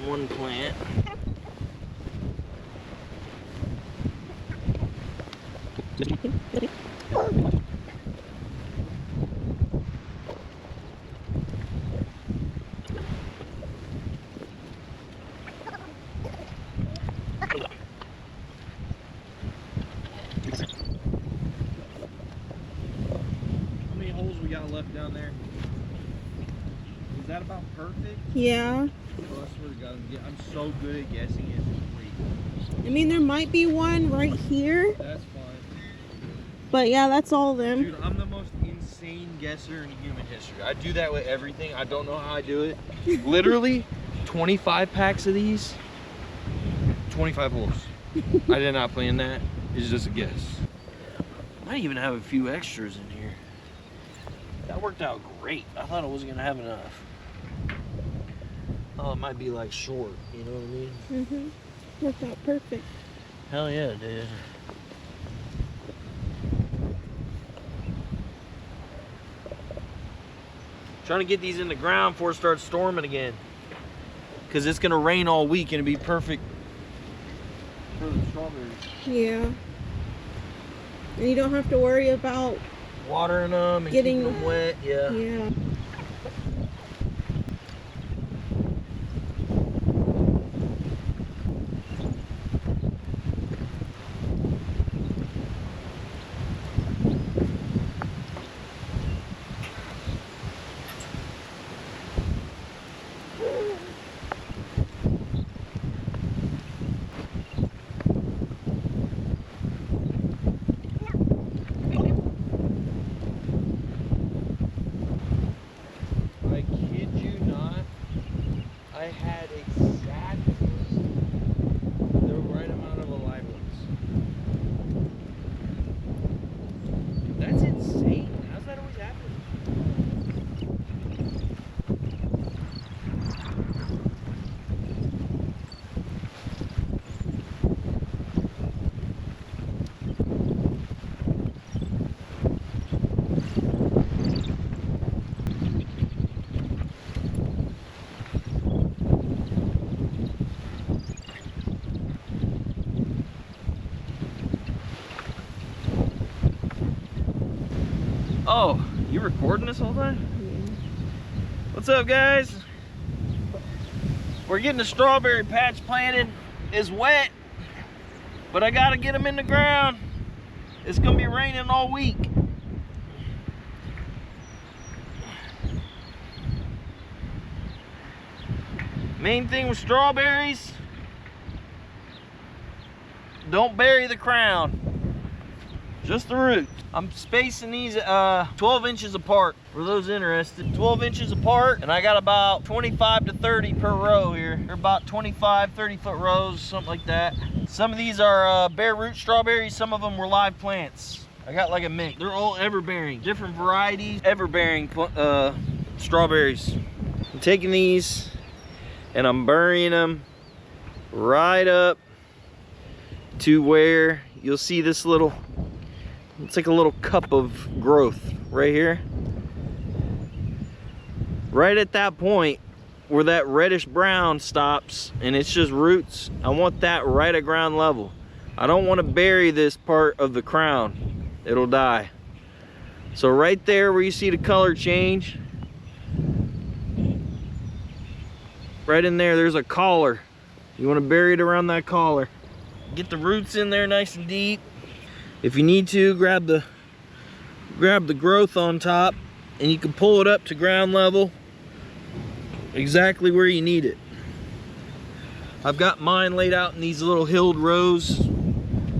one plant. How many holes we got left down there? Is that about perfect? Yeah. Oh, I swear to God, I'm so good at guessing it. I mean, there might be one right here. That's fine. But yeah, that's all of them. Dude, I'm the most insane guesser in human history. I do that with everything. I don't know how I do it. Literally, 25 packs of these, 25 holes. I did not plan that. It's just a guess. Might even have a few extras in here. That worked out great. I thought I wasn't gonna have enough. Oh, it might be like short, you know what I mean? Mm-hmm. Worked out perfect. Hell yeah, it did. Trying to get these in the ground before it starts storming again. Because it's gonna rain all week and it'd be perfect for the strawberries. Yeah. And you don't have to worry about Watering them and getting keeping them wet, yeah. Yeah. I kid you not, I had exactly the right amount of alive ones. That's insane. How's that always happen? Oh, you recording this whole time? Yeah. What's up, guys? We're getting the strawberry patch planted. It's wet, but I gotta get them in the ground. It's gonna be raining all week. Main thing with strawberries, don't bury the crown, just the root. I'm spacing these 12 inches apart for those interested. 12 inches apart, and I got about 25 to 30 per row here. They're about 25, 30-foot rows, something like that. Some of these are bare root strawberries, some of them were live plants. I got like a mix. They're all ever-bearing, different varieties, ever-bearing strawberries. I'm taking these and I'm burying them right up to where you'll see this little, it's like a little cup of growth right here. Right at that point where that reddish brown stops and it's just roots, I want that right at ground level. I don't want to bury this part of the crown. It'll die. So right there where you see the color change, right in there, there's a collar. You want to bury it around that collar. Get the roots in there nice and deep. If you need to, grab the growth on top and you can pull it up to ground level exactly where you need it. I've got mine laid out in these little hilled rows.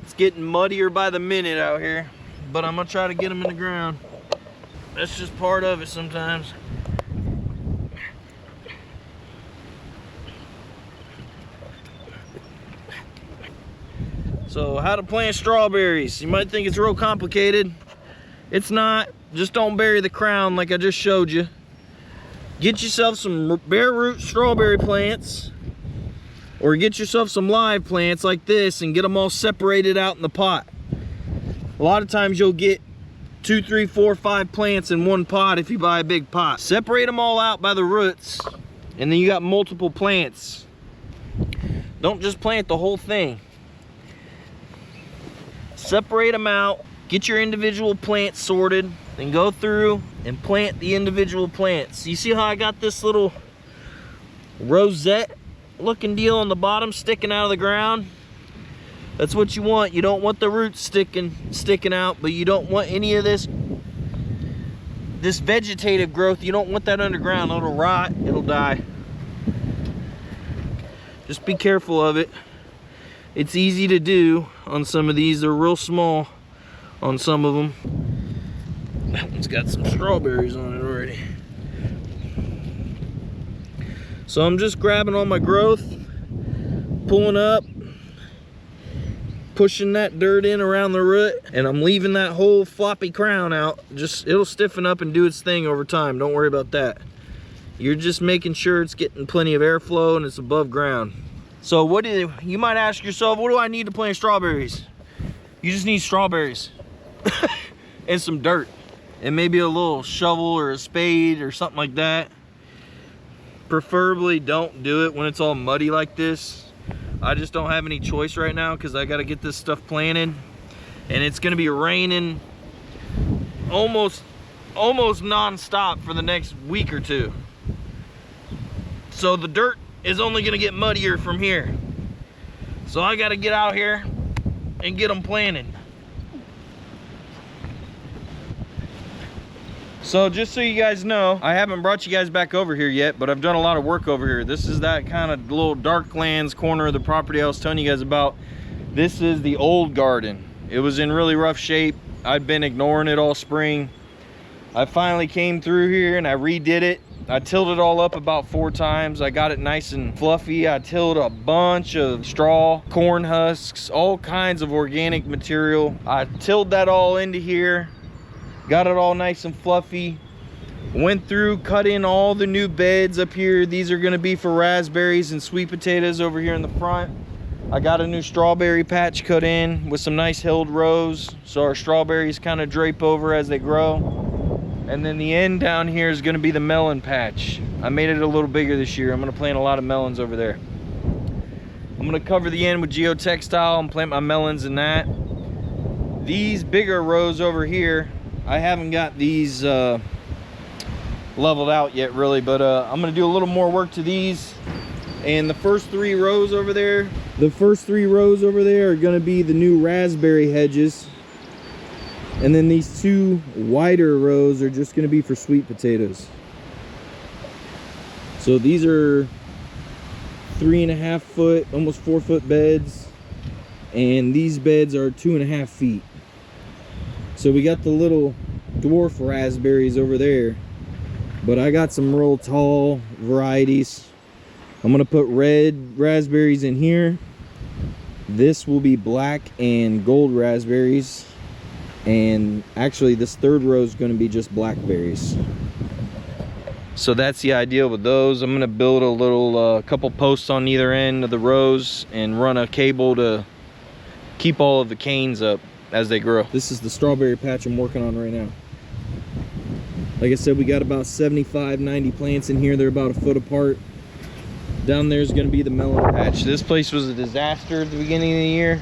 It's getting muddier by the minute out here, but I'm gonna try to get them in the ground. That's just part of it sometimes. So how to plant strawberries. You might think it's real complicated. It's not. Just don't bury the crown like I just showed you. Get yourself some bare root strawberry plants, or get yourself some live plants like this and get them all separated out in the pot. A lot of times you'll get 2, 3, 4, 5 plants in one pot if you buy a big pot. Separate them all out by the roots, and then you got multiple plants Don't just plant the whole thing. Separate them out, get your individual plants sorted, then go through and plant the individual plants. You see how I got this little rosette looking deal on the bottom sticking out of the ground? That's what you want. You don't want the roots sticking out, but you don't want any of this vegetative growth. You don't want that underground. It'll rot, it'll die. Just be careful of it. It's easy to do on some of these. They're real small on some of them. That one's got some strawberries on it already. So I'm just grabbing all my growth, pulling up, pushing that dirt in around the root, and I'm leaving that whole floppy crown out. It'll stiffen up and do its thing over time. Don't worry about that. You're just making sure it's getting plenty of airflow and it's above ground. So you might ask yourself, what do I need to plant strawberries? You just need strawberries and some dirt and maybe a little shovel or a spade or something like that. Preferably don't do it when it's all muddy like this. I just don't have any choice right now because I got to get this stuff planted, and it's going to be raining almost non-stop for the next week or two. So the dirt is only going to get muddier from here. So I got to get out here and get them planted. So just so you guys know, I haven't brought you guys back over here yet, but I've done a lot of work over here. This is that kind of little dark lands corner of the property I was telling you guys about. This is the old garden. It was in really rough shape. I'd been ignoring it all spring. I finally came through here and I redid it. I tilled it all up about 4 times. I got it nice and fluffy. I tilled a bunch of straw, corn husks, all kinds of organic material. I tilled that all into here. Got it all nice and fluffy. Went through, cut in all the new beds up here. These are gonna be for raspberries and sweet potatoes over here in the front. I got a new strawberry patch cut in with some nice hilled rows, so our strawberries kind of drape over as they grow. And then the end down here is gonna be the melon patch. I made it a little bigger this year. I'm gonna plant a lot of melons over there. I'm gonna cover the end with geotextile and plant my melons in that. These bigger rows over here, I haven't got these leveled out yet really, but I'm gonna do a little more work to these. And the first 3 rows over there, are gonna be the new raspberry hedges. And then these 2 wider rows are just gonna be for sweet potatoes. So these are 3.5 foot, almost 4 foot beds. And these beds are 2.5 feet. So we got the little dwarf raspberries over there, but I got some real tall varieties. I'm gonna put red raspberries in here. This will be black and gold raspberries. And actually this 3rd row is gonna be just blackberries. So that's the idea with those. I'm gonna build a little couple posts on either end of the rows and run a cable to keep all of the canes up as they grow. This is the strawberry patch I'm working on right now. Like I said, we got about 75, 90 plants in here. They're about a foot apart. Down there is going to be the melon patch. This place was a disaster at the beginning of the year.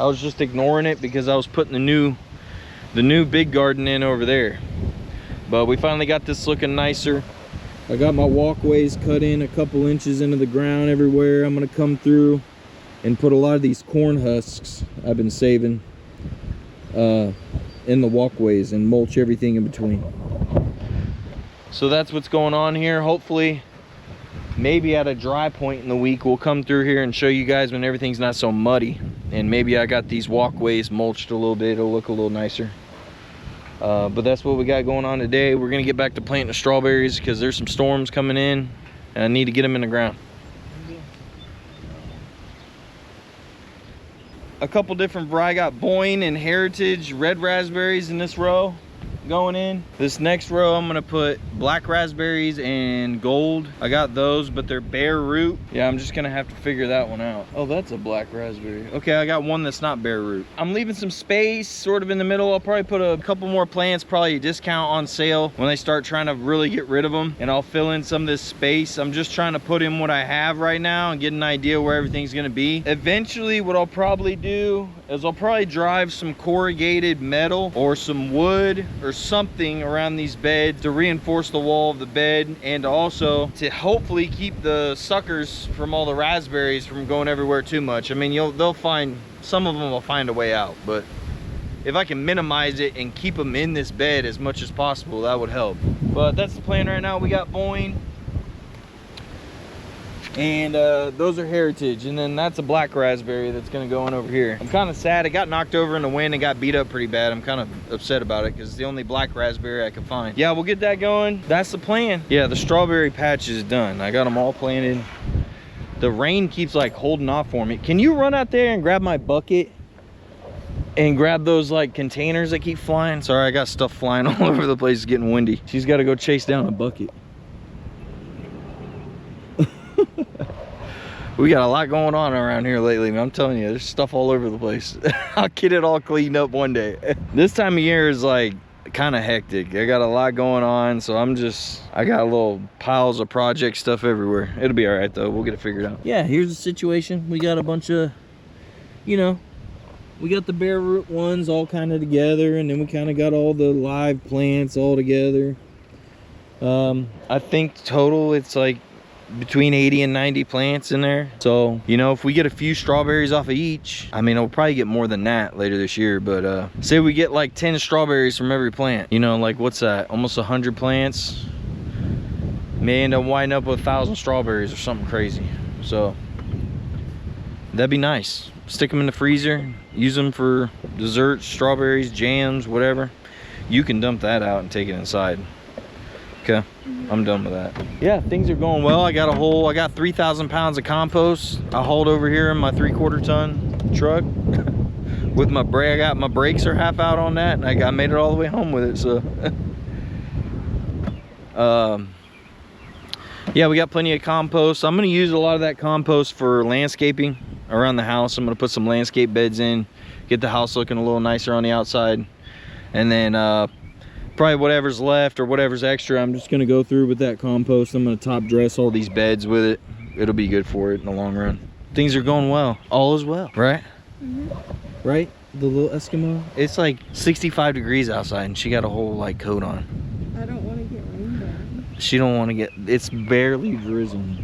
I was just ignoring it because I was putting the new big garden in over there. But we finally got this looking nicer. I got my walkways cut in a couple inches into the ground everywhere. I'm going to come through and put a lot of these corn husks I've been saving in the walkways and mulch everything in between. So that's what's going on here. Hopefully maybe at a dry point in the week we'll come through here and show you guys when everything's not so muddy, and maybe I got these walkways mulched a little bit. It'll look a little nicer. But that's what we got going on today. We're gonna get back to planting the strawberries because there's some storms coming in and I need to get them in the ground. A couple different varieties. I got Boyne and Heritage red raspberries in this row. going in. This next row, I'm gonna put black raspberries and gold. I got those, but they're bare root. Yeah, I'm just gonna have to figure that one out. Oh, that's a black raspberry. Okay, I got one that's not bare root. I'm leaving some space sort of in the middle. I'll probably put a couple more plants, probably a discount on sale when they start trying to really get rid of them, and I'll fill in some of this space. I'm just trying to put in what I have right now and get an idea where everything's gonna be. Eventually, what I'll probably do is I'll probably drive some corrugated metal or some wood or something around these beds to reinforce the wall of the bed, and also to hopefully keep the suckers from all the raspberries from going everywhere too much. I mean, they'll find, some of them will find a way out, but if I can minimize it and keep them in this bed as much as possible, that would help. But that's the plan right now. We got Boyne, and those are heritage, and then that's a black raspberry that's gonna go in over here. I'm kind of sad it got knocked over in the wind and got beat up pretty bad. I'm kind of upset about it because it's the only black raspberry I could find. Yeah, we'll get that going. That's the plan. Yeah, the strawberry patch is done. I got them all planted. The rain keeps like holding off for me. Can you run out there and grab my bucket and grab those like containers that keep flying? Sorry, I got stuff flying all over the place. It's getting windy. She's got to go chase down a bucket. We got a lot going on around here lately, man. I'm telling you, there's stuff all over the place. I'll get it all cleaned up one day. This time of year is like kind of hectic. I got a lot going on, so I got little piles of project stuff everywhere. It'll be all right though. We'll get it figured out. Yeah, here's the situation. We got a bunch of, you know, we got the bare root ones all kind of together, and then we kind of got all the live plants all together. I think total it's like between 80 and 90 plants in there. So, you know, if we get a few strawberries off of each, I mean, we'll probably get more than that later this year, but say we get like 10 strawberries from every plant, you know, like what's that, almost 100 plants, may end up winding up with 1,000 strawberries or something crazy. So that'd be nice. Stick them in the freezer, use them for desserts, strawberries, jams, whatever. You can dump that out and take it inside. Okay, I'm done with that. Yeah, things are going well. I got 3,000 pounds of compost I hauled over here in my 3/4 ton truck with my brake. I got my brakes are half out on that, and I made it all the way home with it. So yeah, we got plenty of compost. I'm gonna use a lot of that compost for landscaping around the house. I'm gonna put some landscape beds in, get the house looking a little nicer on the outside, and then probably whatever's left or whatever's extra, I'm just gonna go through with that compost. I'm gonna top dress all these beds with it. It'll be good for it in the long run. Things are going well. All is well, right? Mm-hmm. Right? The little Eskimo. It's like 65 degrees outside, and she got a whole like coat on. I don't want to get rained on. She don't want to get. It's barely drizzling.